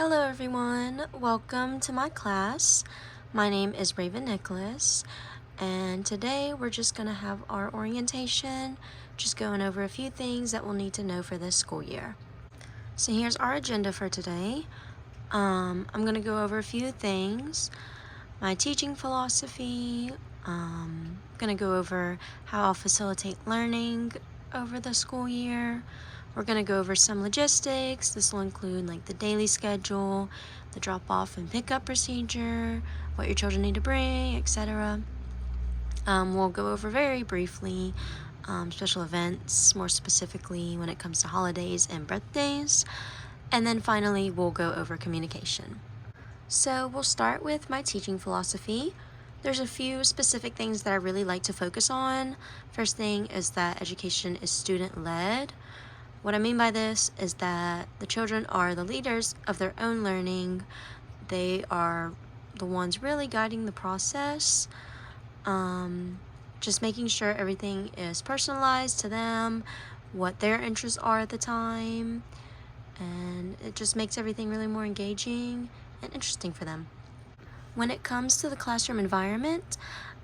Hello everyone, welcome to my class. My name is Raven Nicholas, and today we're just going to have our orientation, just going over a few things that we'll need to know for this school year. So here's our agenda for today. I'm going to go over a few things, my teaching philosophy, going to go over how I'll facilitate learning over the school year. We're going to go over some logistics. This will include like the daily schedule, the drop-off and pickup procedure, what your children need to bring, etc. We'll go over very briefly special events, more specifically when it comes to holidays and birthdays. And then finally, we'll go over communication. So we'll start with my teaching philosophy. There's a few specific things that I really like to focus on. First thing is that education is student-led. What I mean by this is that the children are the leaders of their own learning. They are the ones really guiding the process. Just making sure everything is personalized to them, what their interests are at the time, and it just makes everything really more engaging and interesting for them. When it comes to the classroom environment,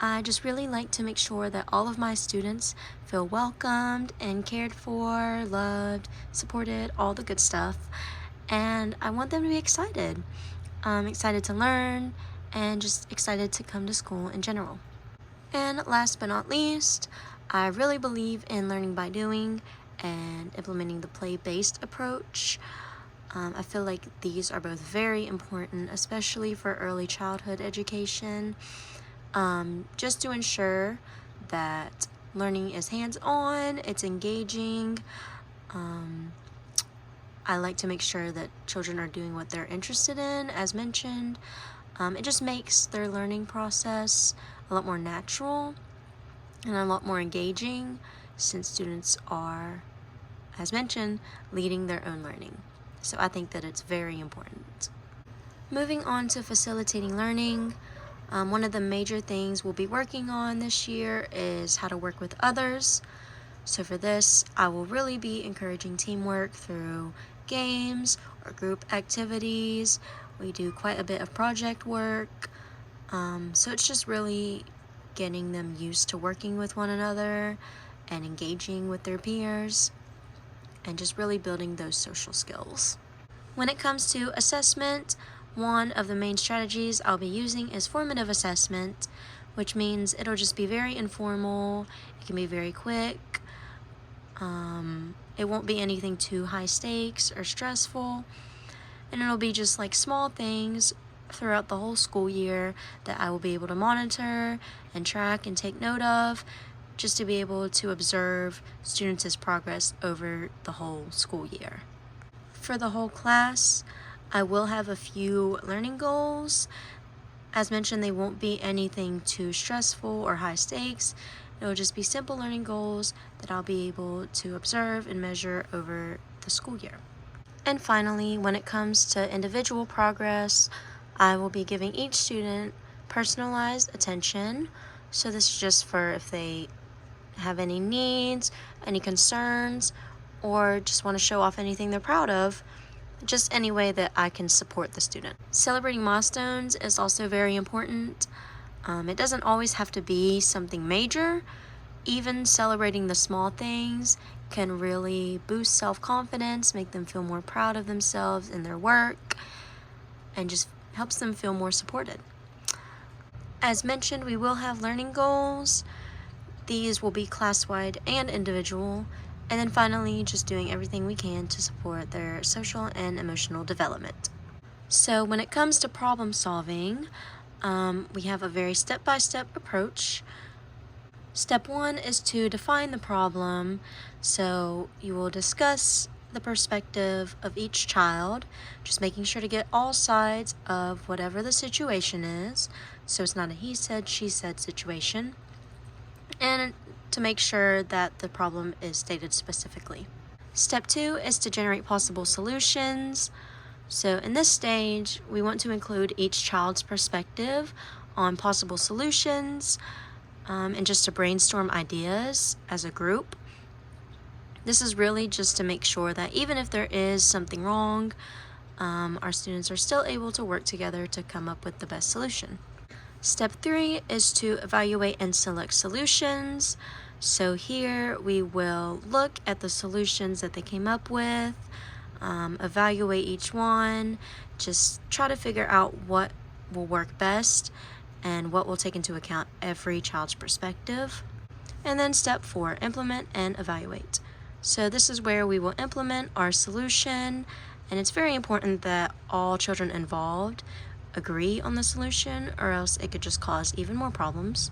I just really like to make sure that all of my students feel welcomed and cared for, loved, supported, all the good stuff. And I want them to be excited. Excited to learn and just excited to come to school in general. And last but not least, I really believe in learning by doing and implementing the play-based approach. I feel like these are both very important, especially for early childhood education. Just to ensure that learning is hands-on, it's engaging. I like to make sure that children are doing what they're interested in, as mentioned. It just makes their learning process a lot more natural and a lot more engaging since students are, as mentioned, leading their own learning. So I think that it's very important. Moving on to facilitating learning, one of the major things we'll be working on this year is how to work with others. So for this, I will really be encouraging teamwork through games or group activities. We do quite a bit of project work. So it's just really getting them used to working with one another and engaging with their peers and just really building those social skills. When it comes to assessment, one of the main strategies I'll be using is formative assessment, which means it'll just be very informal, it can be very quick, it won't be anything too high stakes or stressful, and it'll be just like small things throughout the whole school year that I will be able to monitor and track and take note of, just to be able to observe students' progress over the whole school year. For the whole class, I will have a few learning goals. As mentioned, they won't be anything too stressful or high stakes. It'll just be simple learning goals that I'll be able to observe and measure over the school year. And finally, when it comes to individual progress, I will be giving each student personalized attention. So this is just for if they have any needs, any concerns, or just want to show off anything they're proud of, just any way that I can support the student. Celebrating milestones is also very important. It doesn't always have to be something major. Even celebrating the small things can really boost self-confidence, make them feel more proud of themselves and their work, and just helps them feel more supported. As mentioned, we will have learning goals. These will be class-wide and individual. And then finally, just doing everything we can to support their social and emotional development. So when it comes to problem solving, we have a very step-by-step approach. Step 1 is to define the problem. So you will discuss the perspective of each child, just making sure to get all sides of whatever the situation is. So it's not a he said, she said situation. And to make sure that the problem is stated specifically. Step 2 is to generate possible solutions. So in this stage, we want to include each child's perspective on possible solutions and just to brainstorm ideas as a group. This is really just to make sure that even if there is something wrong, our students are still able to work together to come up with the best solution. Step 3 is to evaluate and select solutions. So here we will look at the solutions that they came up with, evaluate each one, just try to figure out what will work best and what will take into account every child's perspective. And then step 4, implement and evaluate. So this is where we will implement our solution, and it's very important that all children involved agree on the solution, or else it could just cause even more problems.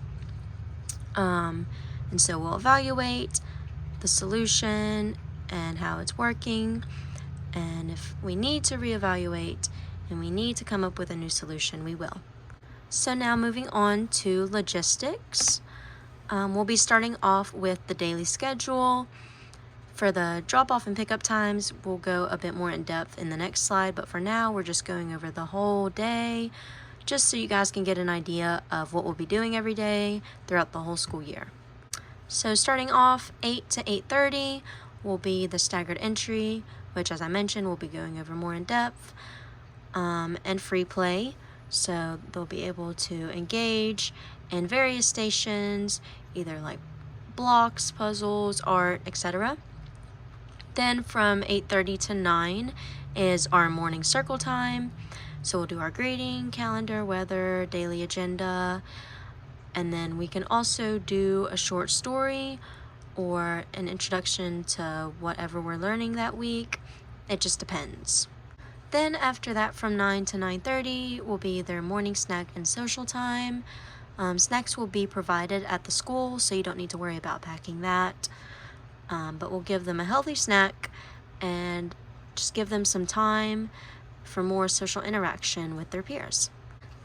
And so we'll evaluate the solution and how it's working, and if we need to reevaluate and we need to come up with a new solution, we will. So now moving on to logistics. We'll be starting off with the daily schedule. For the drop-off and pickup times, we'll go a bit more in depth in the next slide, but for now, we're just going over the whole day, just so you guys can get an idea of what we'll be doing every day throughout the whole school year. So starting off, 8 to 8:30 will be the staggered entry, which, as I mentioned, we'll be going over more in depth, and free play. So they'll be able to engage in various stations, either like blocks, puzzles, art, etc. Then from 8:30 to 9 is our morning circle time. So we'll do our greeting, calendar, weather, daily agenda, and then we can also do a short story or an introduction to whatever we're learning that week. It just depends. Then after that, from 9 to 9:30 will be their morning snack and social time. Snacks will be provided at the school, so you don't need to worry about packing that. But we'll give them a healthy snack and just give them some time for more social interaction with their peers.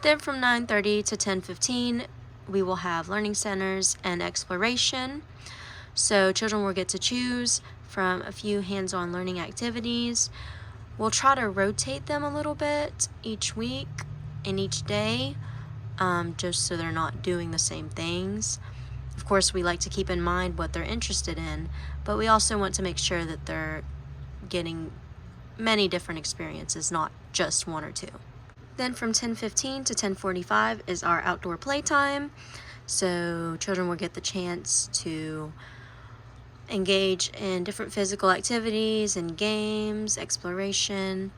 Then from 9:30 to 10:15, we will have learning centers and exploration. So children will get to choose from a few hands-on learning activities. We'll try to rotate them a little bit each week and each day, just so they're not doing the same things. Of course, we like to keep in mind what they're interested in, but we also want to make sure that they're getting many different experiences, not just one or two. Then from 10:15 to 10:45 is our outdoor playtime. So children will get the chance to engage in different physical activities and games, exploration.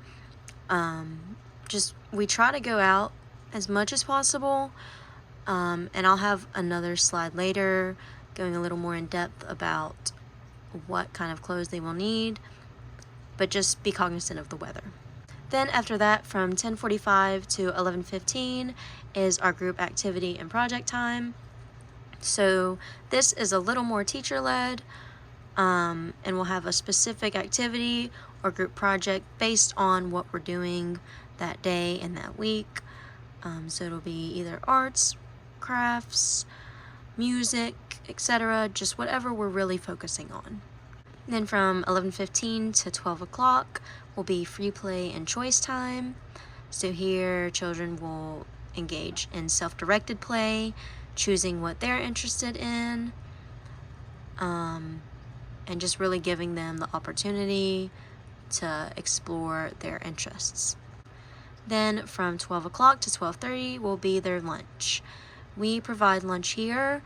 We try to go out as much as possible. And I'll have another slide later going a little more in depth about what kind of clothes they will need, but just be cognizant of the weather. Then after that, from 10:45 to 11:15 is our group activity and project time. So this is a little more teacher-led, and we'll have a specific activity or group project based on what we're doing that day and that week. So it'll be either arts, crafts, music, etc., just whatever we're really focusing on. Then from 11:15 to 12 o'clock will be free play and choice time. So here children will engage in self-directed play, choosing what they're interested in, and just really giving them the opportunity to explore their interests. Then from 12 o'clock to 12:30 will be their lunch. We provide lunch here,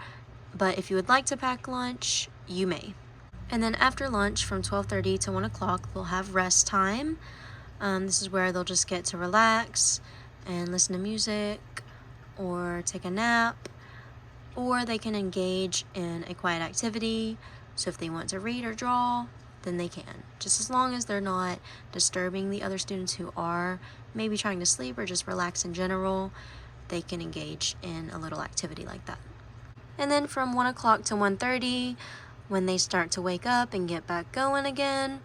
but if you would like to pack lunch, you may. And then after lunch from 12:30 to 1 o'clock, they'll have rest time. This is where they'll just get to relax and listen to music or take a nap, or they can engage in a quiet activity. So if they want to read or draw, then they can, just as long as they're not disturbing the other students who are maybe trying to sleep or just relax in general. They can engage in a little activity like that. And then from 1 o'clock to 1:30, when they start to wake up and get back going again,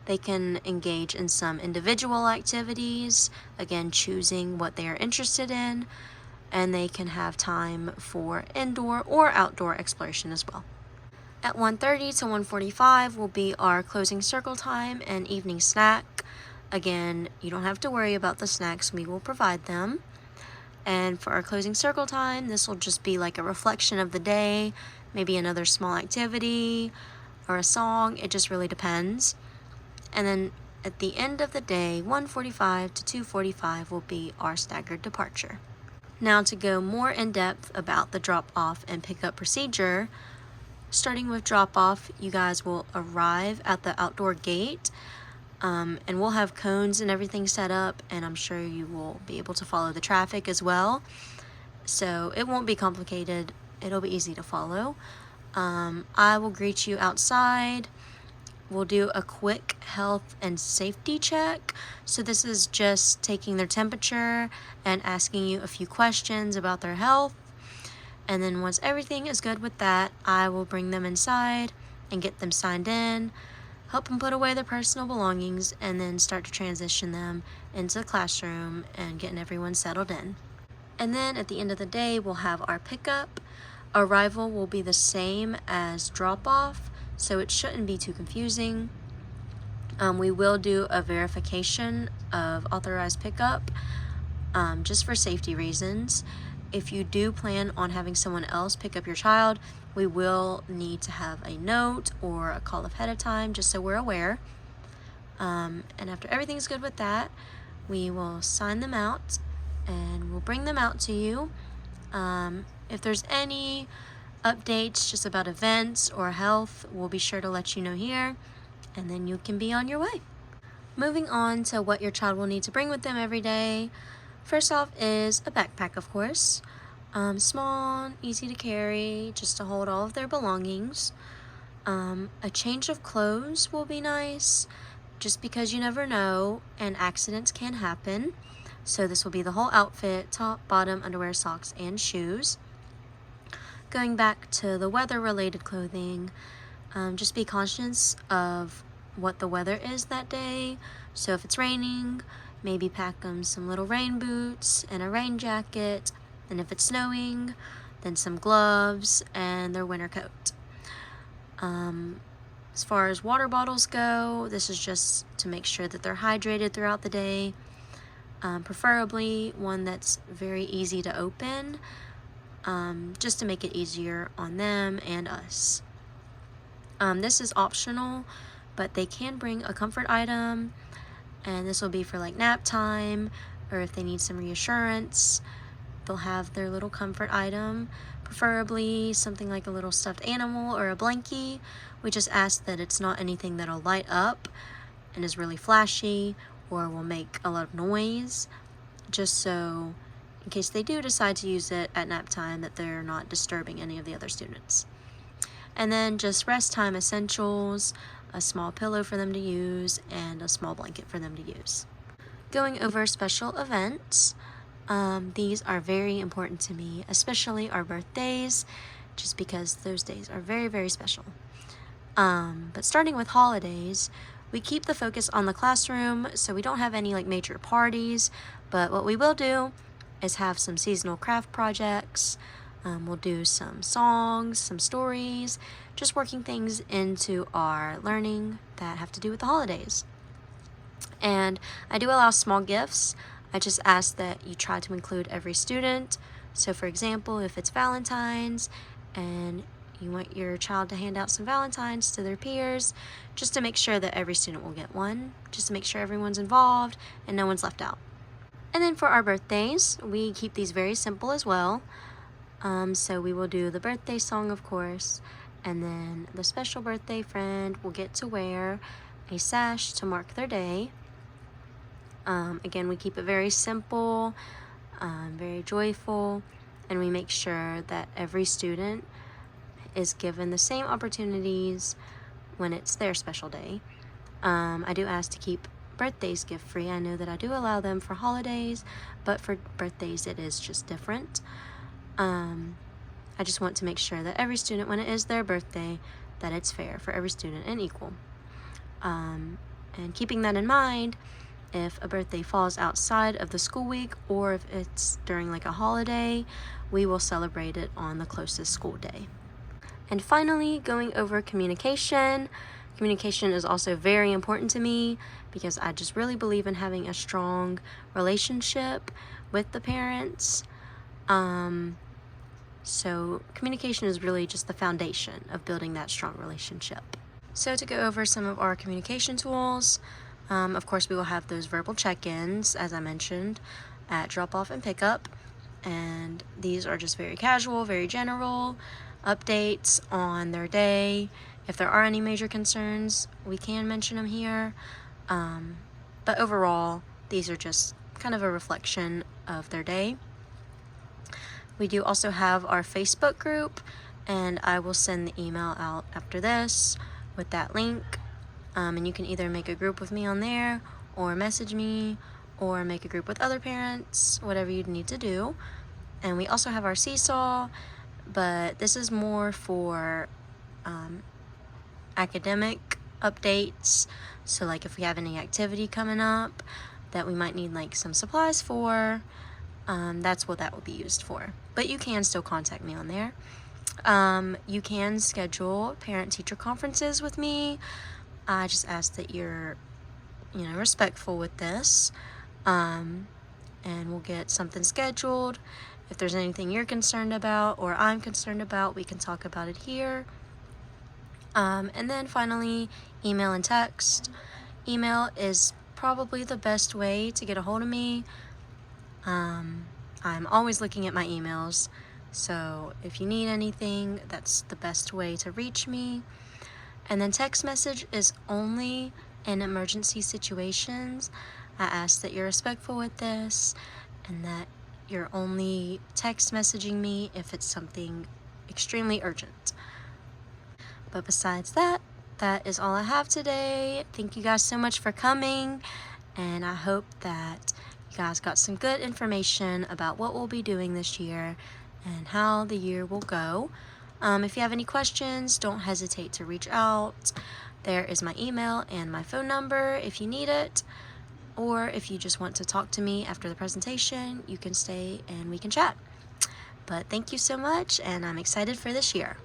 they can engage in some individual activities, again choosing what they are interested in, and they can have time for indoor or outdoor exploration as well. At 1:30 to 1:45 will be our closing circle time and evening snack. Again, you don't have to worry about the snacks, we will provide them. And for our closing circle time, this will just be like a reflection of the day, maybe another small activity or a song. It just really depends. And then at the end of the day, 1:45 to 2:45 will be our staggered departure. Now, to go more in depth about the drop-off and pickup procedure, starting with drop-off, you guys will arrive at the outdoor gate, and we'll have cones and everything set up, and I'm sure you will be able to follow the traffic as well. So it won't be complicated. It'll be easy to follow. I will greet you outside. We'll do a quick health and safety check. So this is just taking their temperature and asking you a few questions about their health. And then once everything is good with that, I will bring them inside and get them signed in, help them put away their personal belongings, and then start to transition them into the classroom and getting everyone settled in. And then at the end of the day, we'll have our pickup. Arrival will be the same as drop-off, so it shouldn't be too confusing. We will do a verification of authorized pickup, just for safety reasons. If you do plan on having someone else pick up your child, we will need to have a note or a call ahead of time, just so we're aware. And after everything's good with that, we will sign them out and we'll bring them out to you. If there's any updates just about events or health, we'll be sure to let you know here, and then you can be on your way. Moving on to what your child will need to bring with them every day. First off is a backpack, of course. Small, easy to carry, just to hold all of their belongings. A change of clothes will be nice, just because you never know and accidents can happen. So this will be the whole outfit: top, bottom, underwear, socks, and shoes. Going back to the weather-related clothing, just be conscious of what the weather is that day. So if it's raining, maybe pack them some little rain boots and a rain jacket. And if it's snowing, then some gloves and their winter coat. As far as water bottles go, this is just to make sure that they're hydrated throughout the day. Preferably one that's very easy to open, just to make it easier on them and us. This is optional, but they can bring a comfort item, and this will be for like nap time, or if they need some reassurance, they'll have their little comfort item, preferably something like a little stuffed animal or a blankie. We just ask that it's not anything that'll light up and is really flashy or will make a lot of noise, just so in case they do decide to use it at nap time, that they're not disturbing any of the other students. And then just rest time essentials, a small pillow for them to use, and a small blanket for them to use. Going over special events, these are very important to me, especially our birthdays, just because those days are very, very special. But starting with holidays, we keep the focus on the classroom, so we don't have any like major parties, but what we will do is have some seasonal craft projects. We'll do some songs, some stories, just working things into our learning that have to do with the holidays. And I do allow small gifts. I just ask that you try to include every student. So for example, if it's Valentine's and you want your child to hand out some Valentines to their peers, just to make sure that every student will get one, just to make sure everyone's involved and no one's left out. And then for our birthdays, we keep these very simple as well. So we will do the birthday song, of course, and then the special birthday friend will get to wear a sash to mark their day. Again, we keep it very simple, very joyful, and we make sure that every student is given the same opportunities when it's their special day. I do ask to keep birthdays gift free. I know that I do allow them for holidays, but for birthdays it is just different. I just want to make sure that every student, when it is their birthday, that it's fair for every student and equal. And keeping that in mind, if a birthday falls outside of the school week or if it's during like a holiday, we will celebrate it on the closest school day. And finally, going over communication. Communication is also very important to me because I just really believe in having a strong relationship with the parents. So communication is really just the foundation of building that strong relationship. So to go over some of our communication tools, Of course, we will have those verbal check-ins, as I mentioned, at drop-off and pickup. And these are just very casual, very general updates on their day. If there are any major concerns, we can mention them here. But overall, these are just kind of a reflection of their day. We do also have our Facebook group, and I will send the email out after this with that link. And you can either make a group with me on there, or message me, or make a group with other parents, whatever you need to do. And we also have our Seesaw, but this is more for academic updates. So like if we have any activity coming up that we might need like some supplies for, that's what that will be used for. But you can still contact me on there. You can schedule parent-teacher conferences with me. I just ask that you're, respectful with this. And we'll get something scheduled. If there's anything you're concerned about or I'm concerned about, we can talk about it here. And then finally, email and text. Email is probably the best way to get a hold of me. I'm always looking at my emails, so if you need anything, that's the best way to reach me. And then text message is only in emergency situations. I ask that you're respectful with this and that you're only text messaging me if it's something extremely urgent. But besides that, that is all I have today. Thank you guys so much for coming, and I hope that you guys got some good information about what we'll be doing this year and how the year will go. If you have any questions, don't hesitate to reach out. There is my email and my phone number if you need it. Or if you just want to talk to me after the presentation, you can stay and we can chat. But thank you so much, and I'm excited for this year.